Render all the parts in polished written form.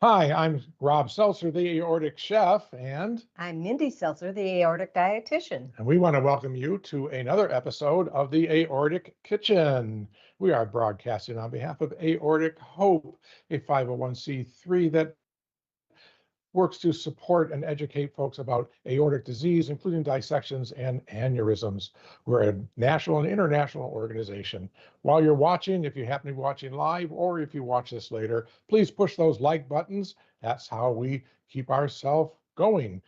Hi, I'm Rob Seltzer, the Aortic Chef, I'm Mindy Seltzer, the aortic dietitian. and we want to welcome you to another episode of the Aortic Kitchen. We are broadcasting on behalf of Aortic Hope, a 501c3 that works to support and educate folks about aortic disease, including dissections and aneurysms. We're a national and international organization. While you're watching, if you happen to be watching live or if you watch this later, please push those like buttons. That's how we keep ourselves going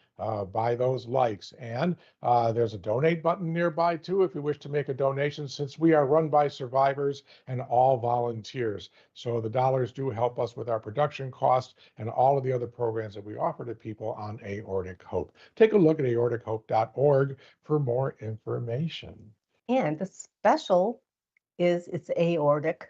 by those likes. And there's a donate button nearby too if you wish to make a donation, since we are run by survivors and all volunteers. So the dollars do help us with our production costs and all of the other programs that we offer to people on Aortic Hope. Take a look at aortichope.org for more information. And the special is it's Aortic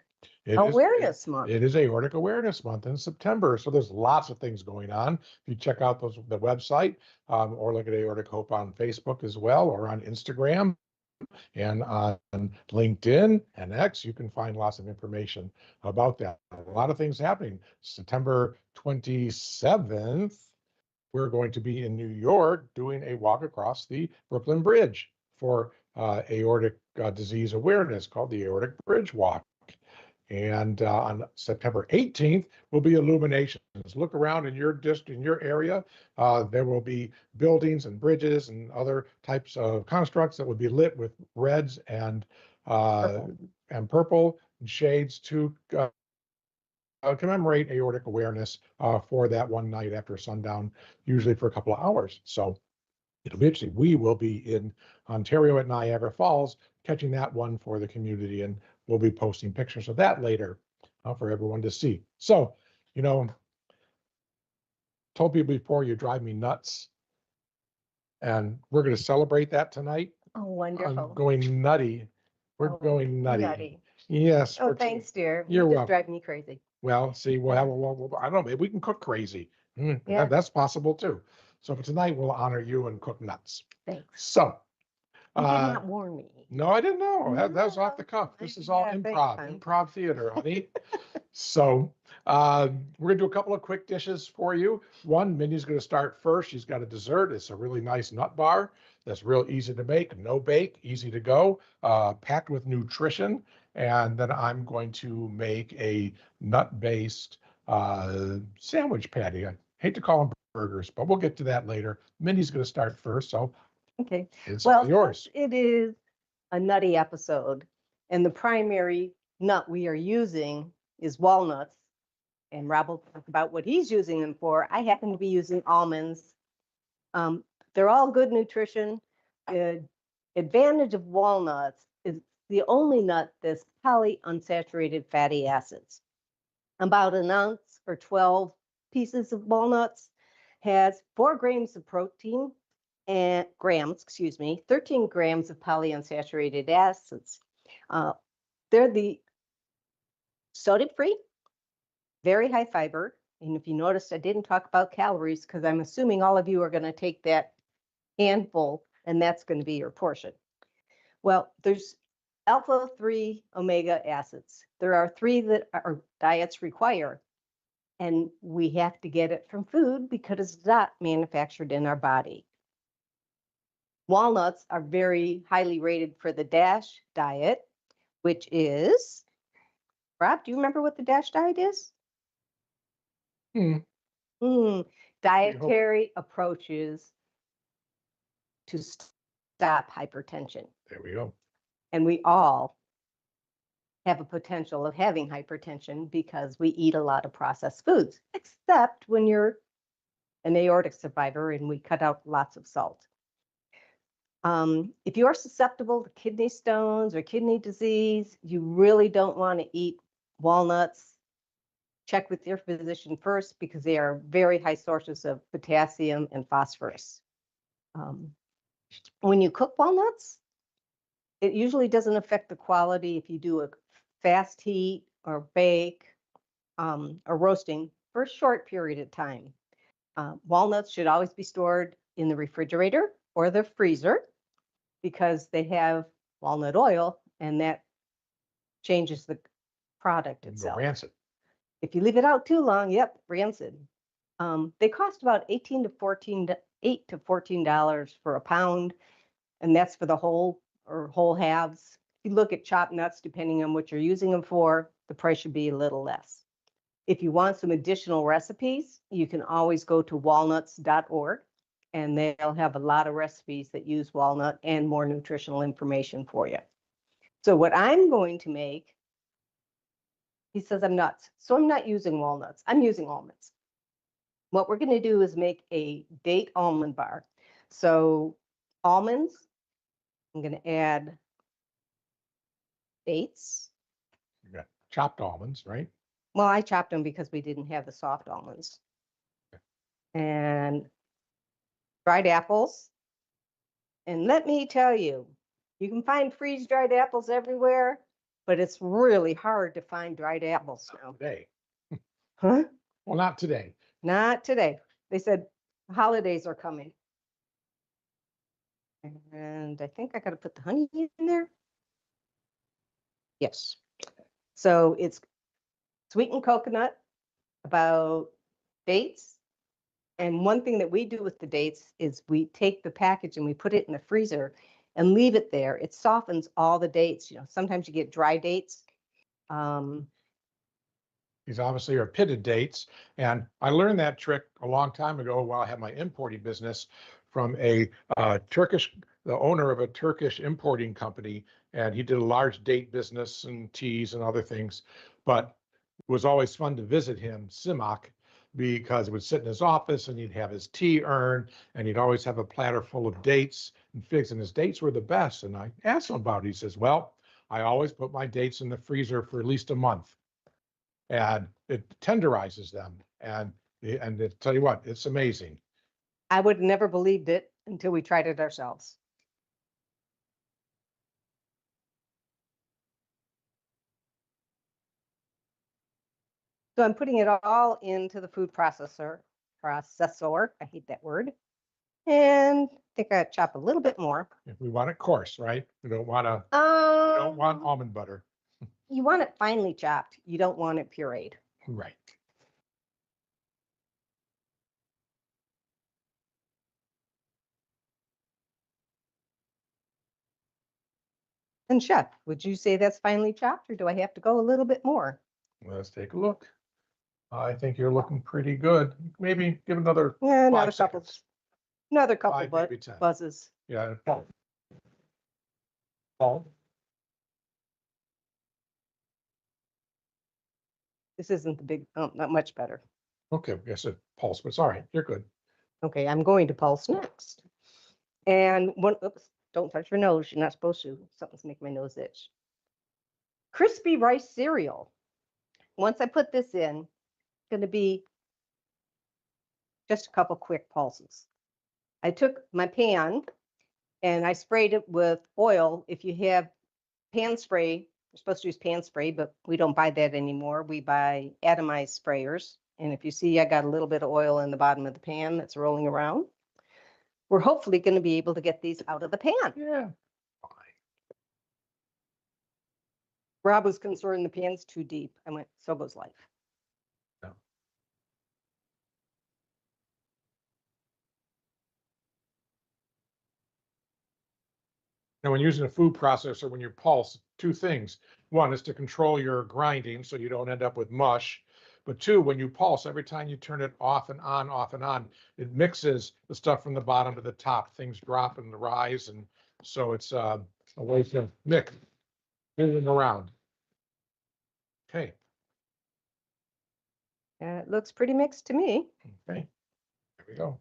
It is Awareness Month. it is Aortic Awareness Month in September, so there's lots of things going on. If you check out the website or look at Aortic Hope on Facebook as well, or on Instagram and on LinkedIn and X, you can find lots of information about that. A lot of things happening. September 27th, we're going to be in New York doing a walk across the Brooklyn Bridge for aortic disease awareness called the Aortic Bridge Walk. And on September 18th will be illuminations. Look around in your district, in your area. There will be buildings and bridges and other types of constructs that will be lit with reds and purple shades to commemorate aortic awareness for that one night after sundown, usually for a couple of hours. So it'll be interesting. We will be in Ontario at Niagara Falls catching that one for the community, and we'll be posting pictures of that later for everyone to see. So, told people before, you drive me nuts, and we're going to celebrate that tonight. Oh, wonderful. I'm going nutty. We're going nutty. Yes. Oh, thanks, dear. You're You just welcome. drive me crazy. Well, see, we'll have I don't know, maybe we can cook crazy. Yeah. That's possible too. So for tonight, we'll honor you and cook nuts. Thanks. So, you did not warn me. No, I didn't know. That was off the cuff. This is all improv theater, honey. So we're gonna do a couple of quick dishes for you. One, Mindy's gonna start first. She's got a dessert. It's a really nice nut bar that's real easy to make, no bake, easy to go, packed with nutrition. And then I'm going to make a nut-based sandwich patty. I hate to call them burgers, but we'll get to that later. Mindy's gonna start first, so okay. It's all yours. It is a nutty episode, and the primary nut we are using is walnuts, and Rob will talk about what he's using them for. I happen to be using almonds. They're all good nutrition. The advantage of walnuts is the only nut that's polyunsaturated fatty acids. About an ounce or 12 pieces of walnuts has 4 grams of protein and 13 grams of polyunsaturated acids. They're the sodium-free, very high fiber. And if you noticed, I didn't talk about calories because I'm assuming all of you are going to take that handful and that's going to be your portion. Well, there's alpha-3 omega acids. There are 3 that our diets require, and we have to get it from food because it's not manufactured in our body. Walnuts are very highly rated for the DASH diet, which is, Rob, do you remember what the DASH diet is? Dietary approaches to stop hypertension. There we go. And we all have a potential of having hypertension because we eat a lot of processed foods, except when you're an aortic survivor and we cut out lots of salt. If you're susceptible to kidney stones or kidney disease, you really don't want to eat walnuts. Check with your physician first because they are very high sources of potassium and phosphorus. When you cook walnuts, it usually doesn't affect the quality if you do a fast heat or bake or roasting for a short period of time. Walnuts should always be stored in the refrigerator or the freezer because they have walnut oil and that changes the product itself. Rancid. If you leave it out too long, yep, rancid. They cost about $8 to $14 for a pound, and that's for the whole or whole halves. If you look at chopped nuts, depending on what you're using them for, the price should be a little less. If you want some additional recipes, you can always go to walnuts.org, and they'll have a lot of recipes that use walnut and more nutritional information for you. So what I'm going to make, he says I'm nuts, so I'm not using walnuts, I'm using almonds. What we're going to do is make a date almond bar. So almonds, I'm going to add dates. You got chopped almonds, right? Well, I chopped them because we didn't have the soft almonds. And dried apples. And let me tell you, you can find freeze-dried apples everywhere, but it's really hard to find dried apples now. Today. Huh? Well, not today. Not today. They said holidays are coming. And I think I got to put the honey in there. Yes. So it's sweetened coconut, about dates. And one thing that we do with the dates is we take the package and we put it in the freezer and leave it there. It softens all the dates. You know, sometimes you get dry dates. These obviously are pitted dates. And I learned that trick a long time ago while I had my importing business from a the owner of a Turkish importing company. And he did a large date business and teas and other things. But it was always fun to visit him, Simak, because he would sit in his office and he'd have his tea urn and he'd always have a platter full of dates and figs. And his dates were the best. And I asked him about it. He says, well, I always put my dates in the freezer for at least a month. And it tenderizes them. And tell you what, it's amazing. I would have never believed it until we tried it ourselves. So I'm putting it all into the food processor. I hate that word. And I think I chop a little bit more. If we want it coarse, right? We don't want almond butter. You want it finely chopped. You don't want it pureed. Right. And chef, would you say that's finely chopped, or do I have to go a little bit more? Let's take a look. I think you're looking pretty good. Maybe give another Yeah, another 5 couple, seconds. another couple 5, maybe 10. buzzes. Yeah. Paul. This isn't the big, not much better. Okay, yes, it pulse, but it's all right. You're good. Okay, I'm going to pulse next. And oops, don't touch your nose. You're not supposed to. Something's making my nose itch. Crispy rice cereal. Once I put this in, it's going to be just a couple quick pulses. I took my pan and I sprayed it with oil. If you have pan spray, you're supposed to use pan spray, but we don't buy that anymore. We buy atomized sprayers. And if you see, I got a little bit of oil in the bottom of the pan that's rolling around. We're hopefully going to be able to get these out of the pan. Yeah. Rob was concerned the pan's too deep. I went, so goes life. No. Now, when using a food processor, when you pulse, 2 things. One is to control your grinding so you don't end up with mush. But 2, when you pulse, every time you turn it off and on, it mixes the stuff from the bottom to the top. Things drop and rise. And so it's a way to mix, moving around. Okay. It looks pretty mixed to me. Okay. There we go.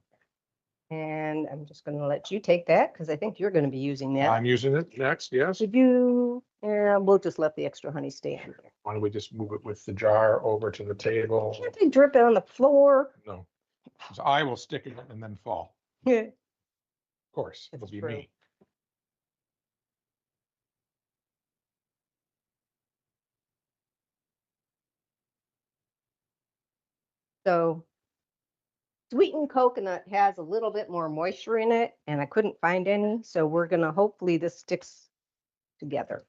And I'm just going to let you take that because I think you're going to be using that. I'm using it next. Yes. Should you? Yeah, we'll just let the extra honey stay in there. Why don't we just move it with the jar over to the table? Can't they drip it on the floor? No. So I will stick it and then fall. Yeah. Of course, it'll That's be true. me. So sweetened coconut has a little bit more moisture in it, and I couldn't find any. So we're going to hopefully this sticks together.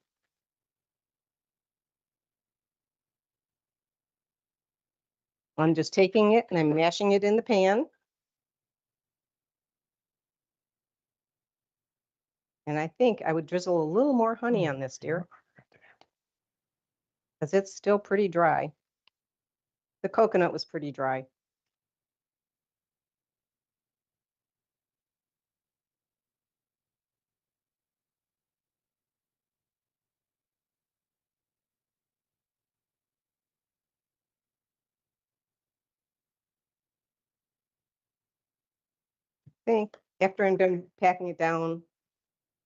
I'm just taking it and I'm mashing it in the pan. And I think I would drizzle a little more honey on this, dear, because it's still pretty dry. The coconut was pretty dry. I think after I'm done packing it down,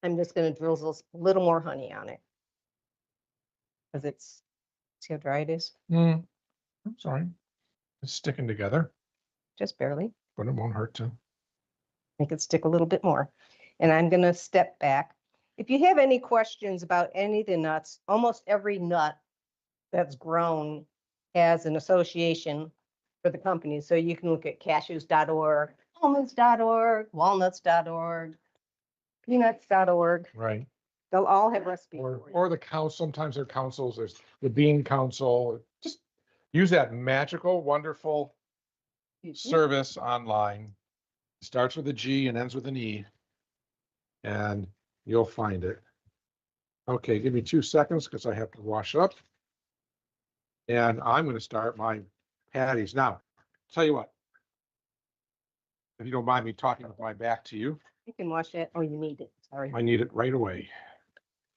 I'm just going to drizzle a little more honey on it. Because it's, see how dry it is? I'm sorry. It's sticking together, Just barely. but it won't hurt to. Make it stick a little bit more. And I'm going to step back. If you have any questions about any of the nuts, almost every nut that's grown has an association for the company. So you can look at cashews.org, almonds.org, walnuts.org, peanuts.org. Right. They'll all have recipes. Or the council, sometimes there are councils, there's the Bean Council. Just use that magical, wonderful service online. It starts with a G and ends with an E, and you'll find it. Okay, give me 2 seconds because I have to wash up. And I'm going to start my patties. Now, tell you what, if you don't mind me talking with my back to you. You can wash it. Oh, you need it. Sorry. I need it right away.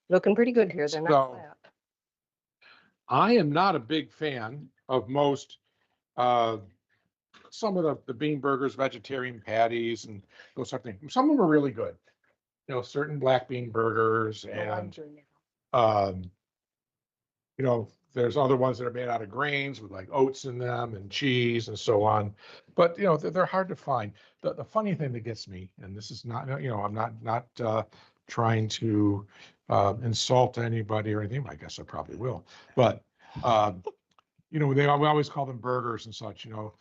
Looking pretty good here. They're not flat. I am not a big fan of most, some of the bean burgers, vegetarian patties, and those type of things. Some of them are really good. You know, certain black bean burgers, and you know, there's other ones that are made out of grains with like oats in them and cheese and so on. But you know, they're hard to find. The funny thing that gets me, and this is not, you know, I'm not trying to insult anybody or anything. I guess I probably will, but you know, we always call them burgers and such, you know,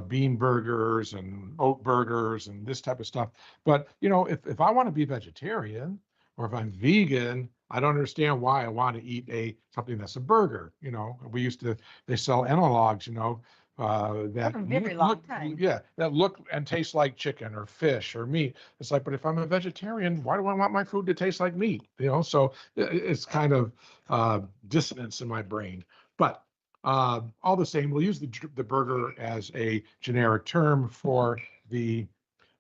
bean burgers and oat burgers and this type of stuff. But, you know, if I want to be vegetarian or if I'm vegan, I don't understand why I want to eat something that's a burger. You know, they sell analogs, you know, that For a very long time. Yeah, that look and taste like chicken or fish or meat. It's like, but if I'm a vegetarian, why do I want my food to taste like meat? You know, so it's kind of dissonance in my brain. But all the same, we'll use the burger as a generic term for the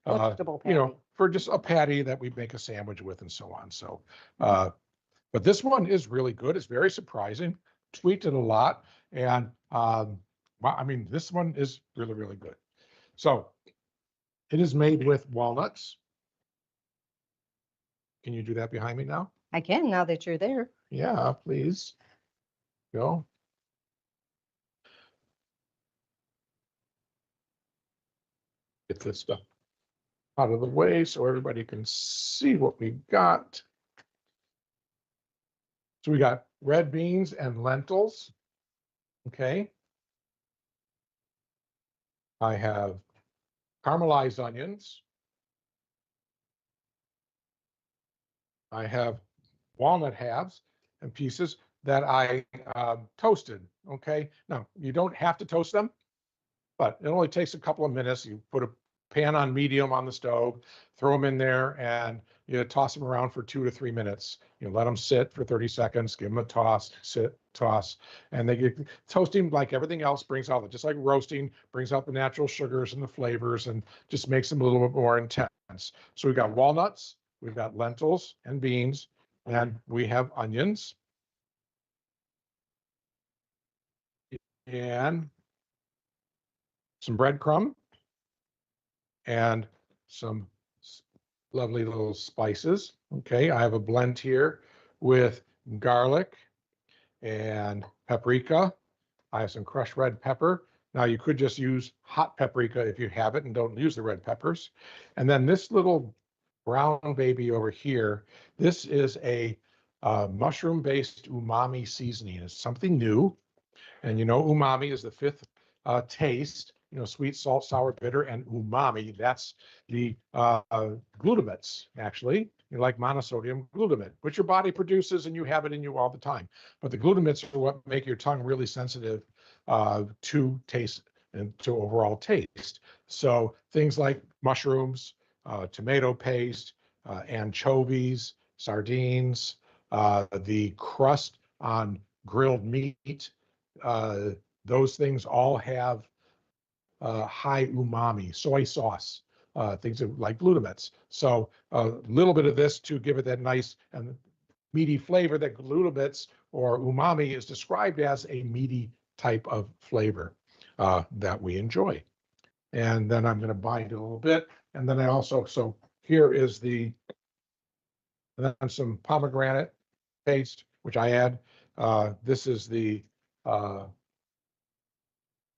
Vegetable you know, patty. for just a patty that we make a sandwich with and so on. So, but this one is really good. It's very surprising. Tweaked it a lot, and I mean, this one is really, really good. So, it is made with walnuts. Can you do that behind me now? I can now that you're there. Yeah, please. Go. Get this stuff out of the way so everybody can see what we got. So we got red beans and lentils. Okay. I have caramelized onions. I have walnut halves and pieces that I toasted. Okay. Now, you don't have to toast them, but it only takes a couple of minutes. You put a pan on medium on the stove, throw them in there, and you toss them around for 2 to 3 minutes. You let them sit for 30 seconds, give them a toss, sit, toss, and they get toasting like everything else brings out, just like roasting, brings out the natural sugars and the flavors and just makes them a little bit more intense. So we've got walnuts, we've got lentils and beans, and we have onions. And some breadcrumb and some lovely little spices. Okay, I have a blend here with garlic and paprika. I have some crushed red pepper. Now you could just use hot paprika if you have it and don't use the red peppers. And then this little brown baby over here, this is a mushroom-based umami seasoning. It's something new. And you know, umami is the fifth taste, you know, sweet, salt, sour, bitter, and umami. That's the glutamates, actually, like monosodium glutamate, which your body produces and you have it in you all the time. But the glutamates are what make your tongue really sensitive to taste, and to overall taste. So things like mushrooms, tomato paste, anchovies, sardines, the crust on grilled meat, uh, those things all have high umami, soy sauce, things like glutamates. So a little bit of this to give it that nice and meaty flavor that glutamates or umami is described as a meaty type of flavor that we enjoy. And then I'm going to bind it a little bit. And then I also, so here is then some pomegranate paste, which I add. This is the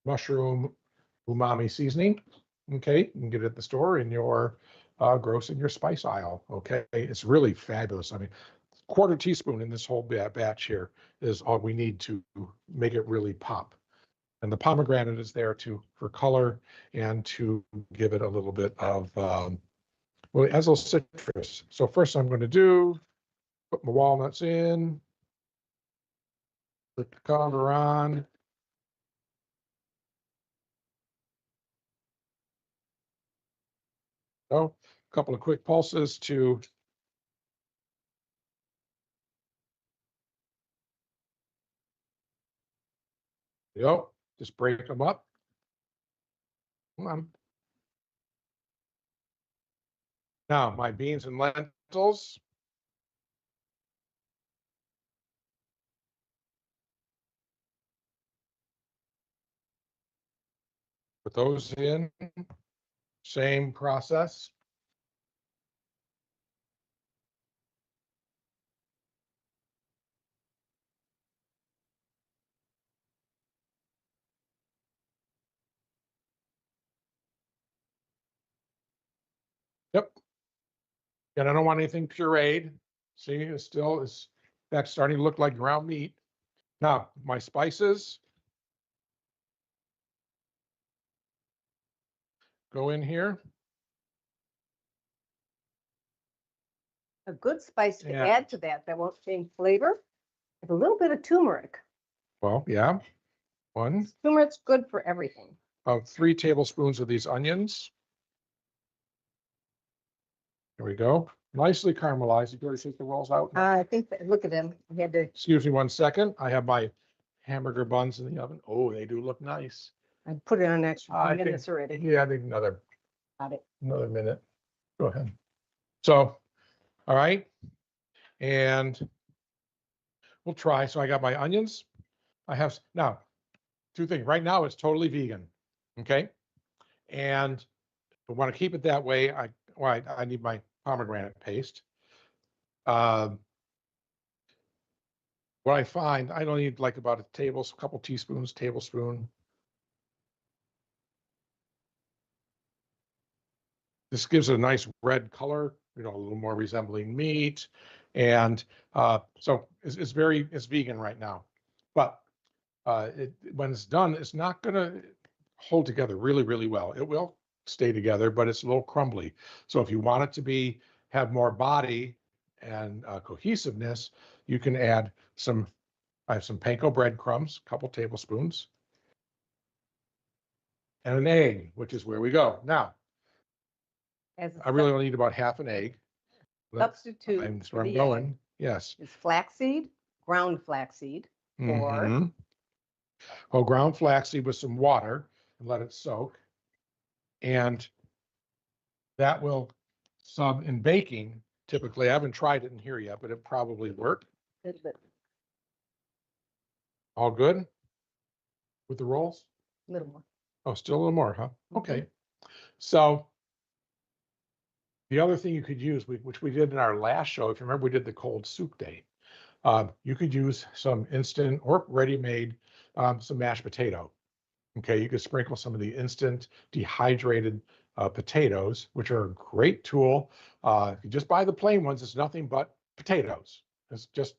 mushroom umami seasoning. Okay, you can get it at the store in your gross in your spice aisle. Okay, it's really fabulous. I mean, quarter teaspoon in this whole batch here is all we need to make it really pop. And the pomegranate is there for color and to give it a little bit of well, it has a little citrus. So first I'm going to put my walnuts in, put the cover on. So a couple of quick pulses to just break them up. Come on. Now my beans and lentils. Put those in. Same process. Yep. And I don't want anything pureed. See, it still is, that's starting to look like ground meat. Now, my spices go in here. A good spice to Yeah. add to that won't change flavor, is a little bit of turmeric. Well, yeah. One. Turmeric's good for everything. About 3 tablespoons of these onions. There we go. Nicely caramelized. You already take the rolls out? I think that, look at them. We had to. Excuse me 1 second. I have my hamburger buns in the oven. Oh, they do look nice. I put it on extra I minutes think, already. yeah, I think another Got it. minute. Go ahead. So, all right. And we'll try. So I got my onions. I have now 2 things. Right now it's totally vegan. Okay. And if I want to keep it that way, I need my pomegranate paste. What I find, I don't need like about a couple teaspoons, tablespoon. This gives it a nice red color, a little more resembling meat. And so it's vegan right now. But when it's done, it's not going to hold together really, really well. It will stay together, but it's a little crumbly. So if you want it to have more body and cohesiveness, you can add I have some panko breadcrumbs, a couple tablespoons, and an egg, which is where we go. Now, I really only need about half an egg. Substitute That's for where I'm the going. egg. Yes. It's flaxseed, ground flaxseed, or ground flaxseed with some water and let it soak. And that will sub in baking. Typically, I haven't tried it in here yet, but it probably worked. a little bit, All good with the rolls? little more. Oh, still a little more, huh? Okay. So the other thing you could use, which we did in our last show, if you remember, we did the cold soup day. You could use some instant or ready-made, some mashed potato. Okay, you could sprinkle some of the instant dehydrated potatoes, which are a great tool. If you just buy the plain ones, it's nothing but potatoes. It's just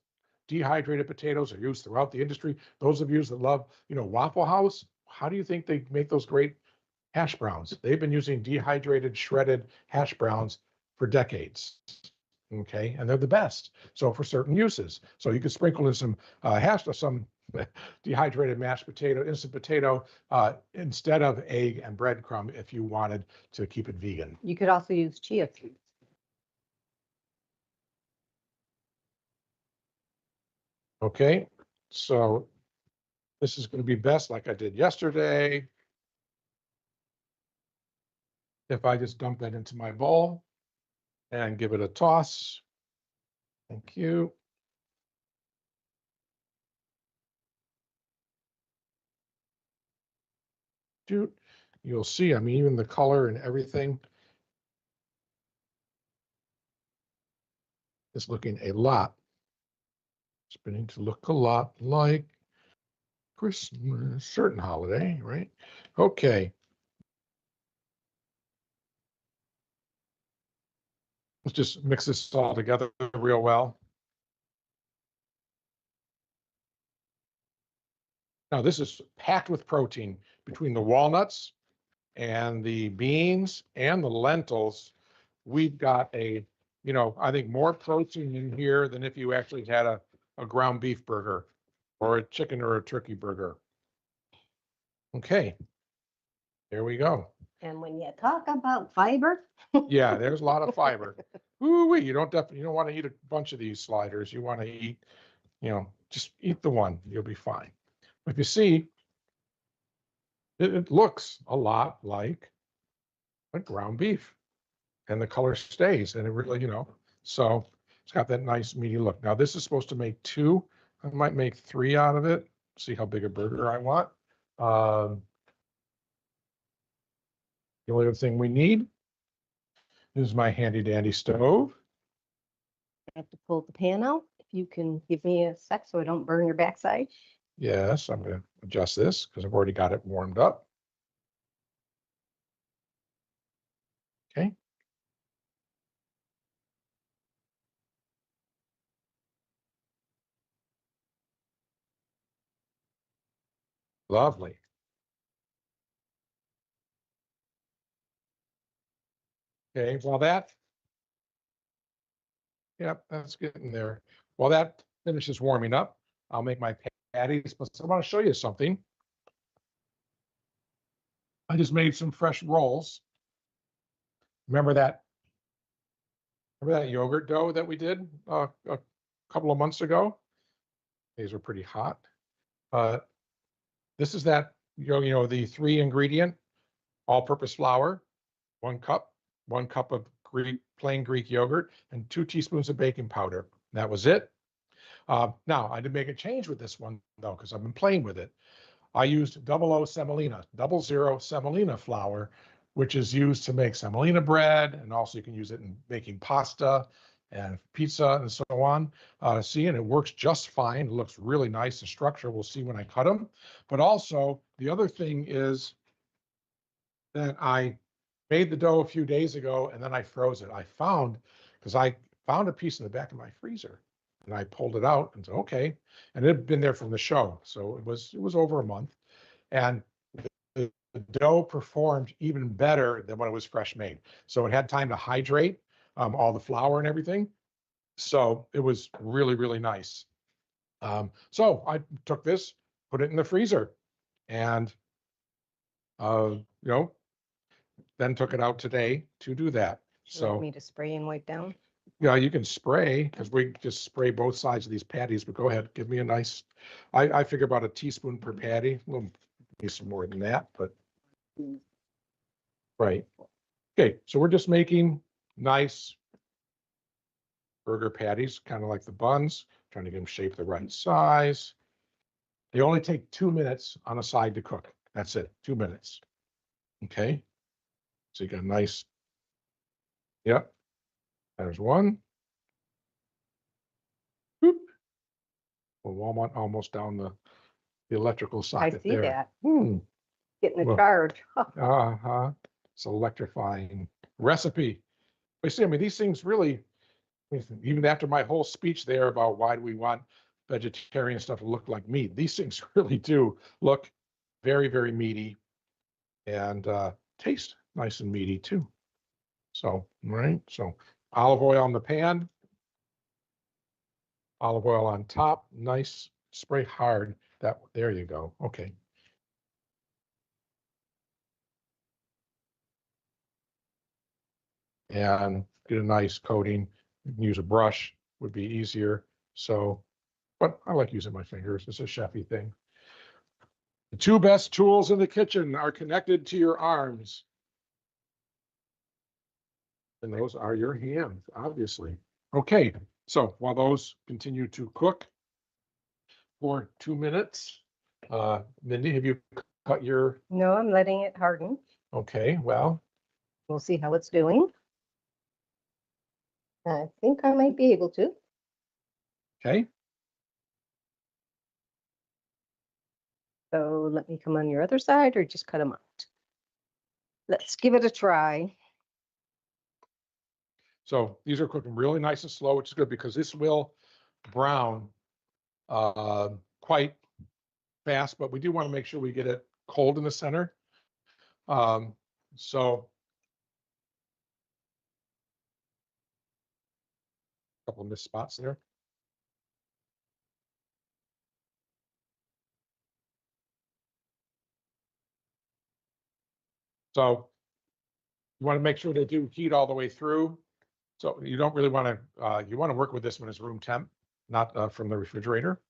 dehydrated potatoes are used throughout the industry. Those of you that love, Waffle House, how do you think they make those great hash browns? They've been using dehydrated, shredded hash browns for decades. Okay, and they're the best. So for certain uses, so you could sprinkle in some dehydrated mashed potato, instant potato, instead of egg and breadcrumb if you wanted to keep it vegan. You could also use chia seeds. Okay, so this is going to be best like I did yesterday. If I just dump that into my bowl and give it a toss. Thank you. You'll see, I mean, even the color and everything is looking a lot. It's beginning to look a lot like Christmas, certain holiday, right? Okay. Let's just mix this all together real well. Now, this is packed with protein between the walnuts and the beans and the lentils. We've got I think more protein in here than if you actually had a ground beef burger or a chicken or a turkey burger. Okay, there we go. And when you talk about fiber, Yeah, there's a lot of fiber. Ooh, you don't want to eat a bunch of these sliders. You want to eat, just eat the one. You'll be fine. If you see, it looks a lot like ground beef, and the color stays, and it really, so it's got that nice meaty look. Now this is supposed to make 2. I might make 3 out of it. See how big a burger I want. The only other thing we need is my handy dandy stove. I have to pull the pan out. If you can give me a sec so I don't burn your backside. Yes, I'm going to adjust this because I've already got it warmed up. Okay. Lovely. Okay, well yep, that's getting there. While that finishes warming up, I'll make my patties, but I want to show you something. I just made some fresh rolls. Remember that yogurt dough that we did a couple of months ago? These are pretty hot. This is that, the 3 ingredient all-purpose flour, 1 cup, 1 cup of plain Greek yogurt, and 2 teaspoons of baking powder. That was it. Now, I did make a change with this one, though, because I've been playing with it. I used 00 semolina, 00 semolina flour, which is used to make semolina bread, and also you can use it in making pasta and pizza and so on. See, and it works just fine. It looks really nice. The structure we'll see when I cut them. But also, the other thing is that I made the dough a few days ago, and then I froze it. Because I found a piece in the back of my freezer, and I pulled it out and said, okay. And it had been there from the show, so it was over a month. And the dough performed even better than when it was fresh made. So it had time to hydrate all the flour and everything. So it was really, really nice. So I took this, put it in the freezer, and then took it out today to do that. You want So me to spray and wipe down? yeah, you can spray because we just spray both sides of these patties. But go ahead, give me a nice. I figure about a teaspoon per patty. We'll need some more than that, but right. Okay, so we're just making nice burger patties, kind of like the buns, trying to get them shaped the right size. They only take 2 minutes on a side to cook. That's it, 2 minutes. Okay, so you got a nice, yep, there's one. Boop. Well, Walmart almost down the electrical I socket see there. that. Hmm. Getting a Well, charge. uh-huh. It's electrifying recipe. But see, I mean, these things really, even after my whole speech there about why do we want vegetarian stuff to look like meat, these things really do look very, very meaty and taste nice and meaty too. So, right. So olive oil on the pan, olive oil on top, nice, spray hard There you go. Okay. And get a nice coating. You can use a brush, would be easier. So, but I like using my fingers. It's a chefy thing. The two best tools in the kitchen are connected to your arms. And those are your hands, obviously. Okay, so while those continue to cook for 2 minutes, Mindy, have you cut your? No, I'm letting it harden. Okay, well, We'll see how it's doing. I think I might be able to. okay. So let me come on your other side or just cut them out. Let's give it a try. So these are cooking really nice and slow, which is good because this will brown quite fast, but we do want to make sure we get it cold in the center. So a couple of missed spots there. So you want to make sure they do heat all the way through. So you don't really want to, you want to work with this when it's room temp, not from the refrigerator.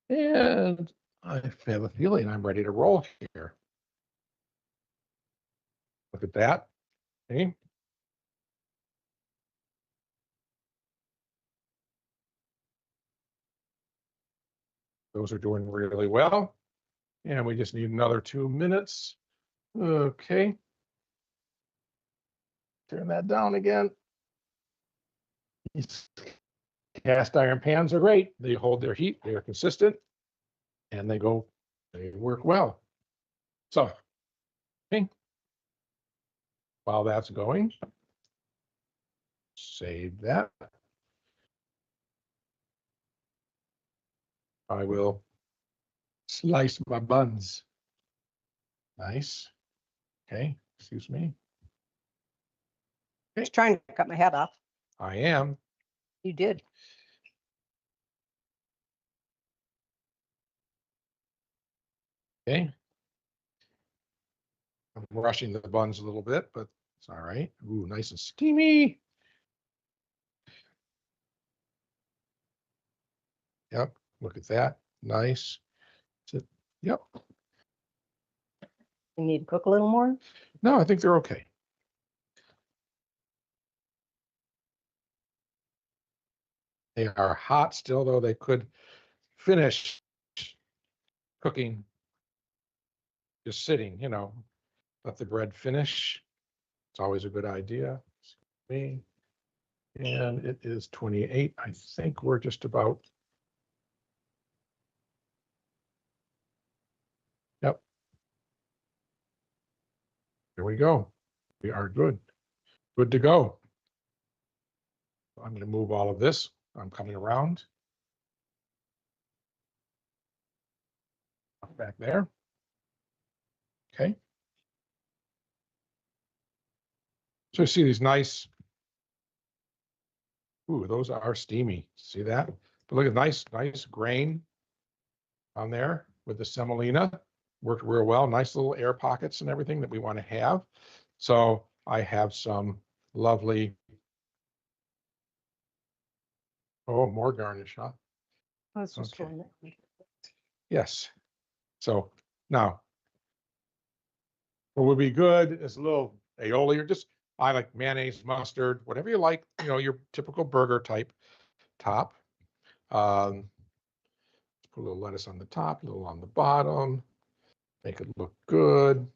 And I have a feeling I'm ready to roll here. Look at that. Okay. Those are doing really well. And we just need another 2 minutes. Okay. Turn that down again. These cast iron pans are great. They hold their heat, they are consistent, and they work well. So, okay. While that's going, save that. I will slice my buns. Nice. Okay, excuse me. I was trying to cut my head off. I am. You did. Okay. I'm rushing the buns a little bit, but it's all right. Ooh, nice and steamy. Yep, look at that. Nice. Yep. You need to cook a little more. No, I think they're okay. They are hot still, though they could finish cooking just sitting, let the bread finish. It's always a good idea. And it is 28. I think we're just about. Yep. There we go. We are good. Good to go. I'm going to move all of this. I'm coming around. Back there. Okay. So you see these nice. Ooh, those are steamy. See that? But look at nice grain on there with the semolina. Worked real well. Nice little air pockets and everything that we want to have. So I have some lovely. Oh, more garnish, huh? I was just Okay. throwing it. Yes. So now, what would be good is a little aioli, or just I like mayonnaise, mustard, whatever you like. Your typical burger type top. Put a little lettuce on the top, a little on the bottom. Make it look good.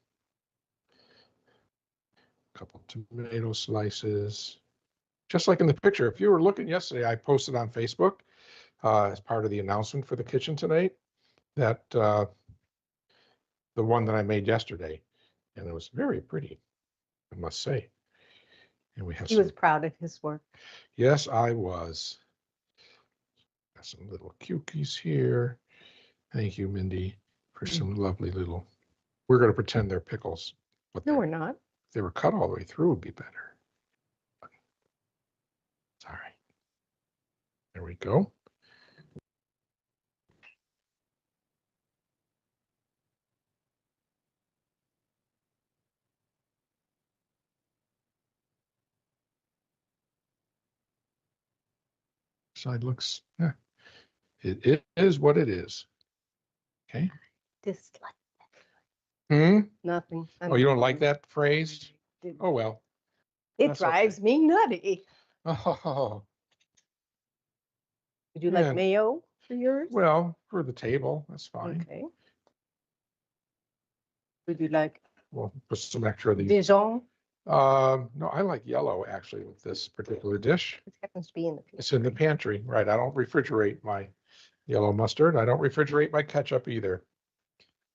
A couple tomato slices, just like in the picture. If you were looking yesterday, I posted on Facebook as part of the announcement for the kitchen tonight that the one that I made yesterday, and it was very pretty, I must say. And we have He was proud of his work. Yes, I was. Got some little cookies here. Thank you, Mindy, for some lovely little. We're going to pretend they're pickles. But No, we're not. if they were cut all the way through, would be better. It's all right. There we go. side looks, it is what it is. Okay. Dislike. Nothing. Oh, you don't like that phrase? Oh, well. It that's drives okay. me nutty. Oh, Would you Yeah. like mayo for yours? well, for the table, that's fine. Okay. Would you like We'll put some extra of these. Dijon? No, I like yellow actually with this particular dish. It happens to be in the It's in the pantry, right? I don't refrigerate my yellow mustard. I don't refrigerate my ketchup either.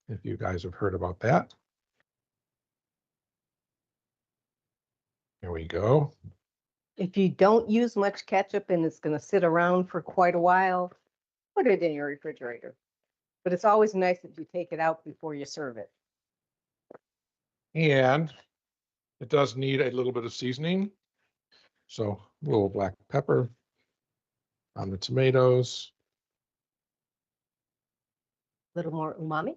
If you guys have heard about that. There we go. If you don't use much ketchup and it's going to sit around for quite a while, put it in your refrigerator. But it's always nice if you take it out before you serve it. And it does need a little bit of seasoning. So a little black pepper on the tomatoes. A little more umami.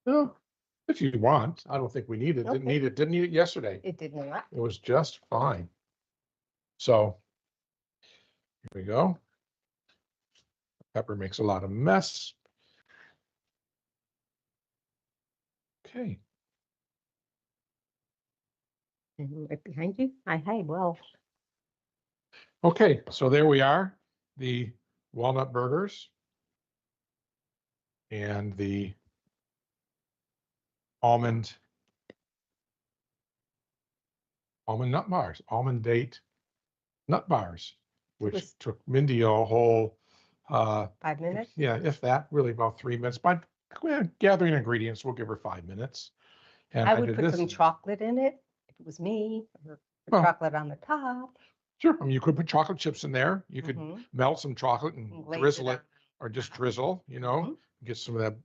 Well, if you want, I don't think we need it. Okay. Didn't need it yesterday. It did not. It was just fine. So here we go. Pepper makes a lot of mess. Okay. And right behind you. Hi. Well, Okay, so there we are, the walnut burgers and the almond nut bars, almond date nut bars, which was- took Mindy a whole 5 minutes. yeah, if that, really about 3 minutes. By gathering ingredients, we'll give her 5 minutes. And I would did put this. some chocolate in it if it was me, or Well, chocolate on the top. Sure, I mean, you could put chocolate chips in there. You could Mhm. melt some chocolate and And glaze drizzle it it, on. or just drizzle, Mhm. get some of that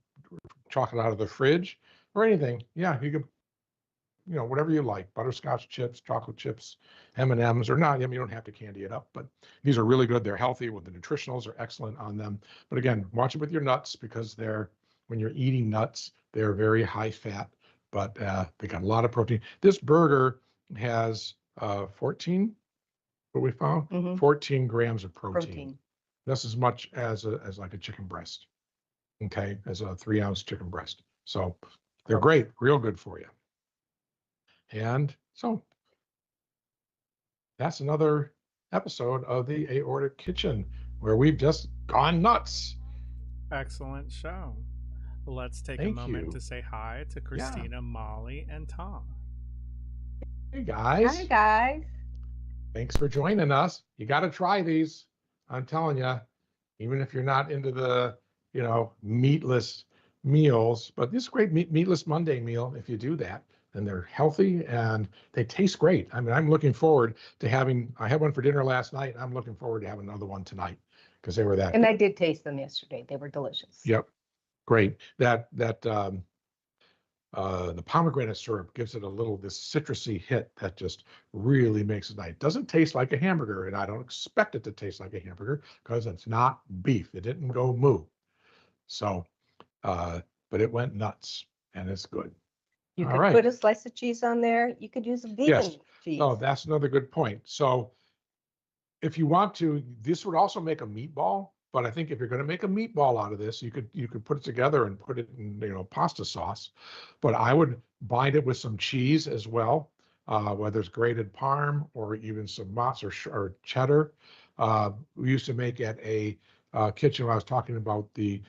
chocolate out of the fridge or anything. Yeah, you could, whatever you like, butterscotch chips, chocolate chips, M&Ms or not. I mean, you don't have to candy it up, but these are really good. They're healthy. With the nutritionals are excellent on them. But again, watch it with your nuts, because when you're eating nuts, they're very high fat, but they got a lot of protein. This burger has 14, what we found, Mhm. 14 grams of protein. Protein. That's as much as like a chicken breast. Okay, as a 3-ounce chicken breast. So they're great, real good for you. And so that's another episode of the Aortic Kitchen, where we've just gone nuts. Excellent show. Let's take a Thank moment you. to say hi to Christina, Molly, and Tom. Hey guys, Hi, guys. thanks for joining us. You got to try these. I'm telling you, even if you're not into the, meatless meals, but this is a great meatless Monday meal if you do that. And they're healthy and they taste great. I mean, I'm looking forward to I had one for dinner last night. I'm looking forward to having another one tonight, because they were that. And I did taste them yesterday. They were delicious. Yep. Great. The pomegranate syrup gives it this citrusy hit that just really makes it nice. It doesn't taste like a hamburger, and I don't expect it to taste like a hamburger because it's not beef. It didn't go moo. So, but it went nuts, and it's good. You All could right. put a slice of cheese on there. You could use a vegan Yes. cheese. Oh, that's another good point. So if you want to, this would also make a meatball. But I think if you're going to make a meatball out of this, you could put it together and put it in pasta sauce. But I would bind it with some cheese as well, whether it's grated Parm or even some mozzarella or cheddar. We used to make at a kitchen when I was talking about an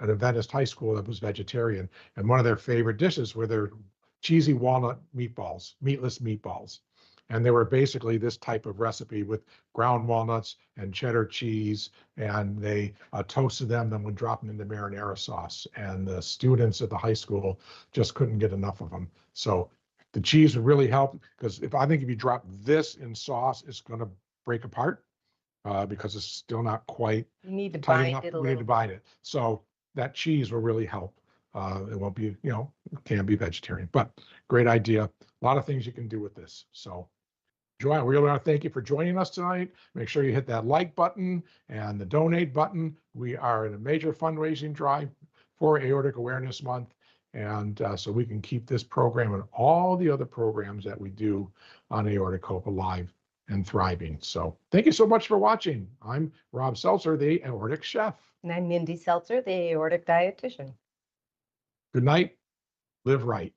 Adventist high school that was vegetarian, and one of their favorite dishes were their cheesy walnut meatballs, meatless meatballs. And they were basically this type of recipe with ground walnuts and cheddar cheese, and they toasted them, then would drop them into marinara sauce. And the students at the high school just couldn't get enough of them. So the cheese would really help, because if you drop this in sauce, it's going to break apart because it's still not quite You need to tight bind enough. it a We need little to bit. bind it. So that cheese will really help. It won't be, it can be vegetarian, but great idea. A lot of things you can do with this. So Joanne, we really want to thank you for joining us tonight. Make sure you hit that like button and the donate button. We are in a major fundraising drive for Aortic Awareness Month. And so we can keep this program and all the other programs that we do on Aortic Hope alive and thriving. So thank you so much for watching. I'm Rob Seltzer, the Aortic Chef. And I'm Mindy Seltzer, the aortic dietitian. Good night. Live right.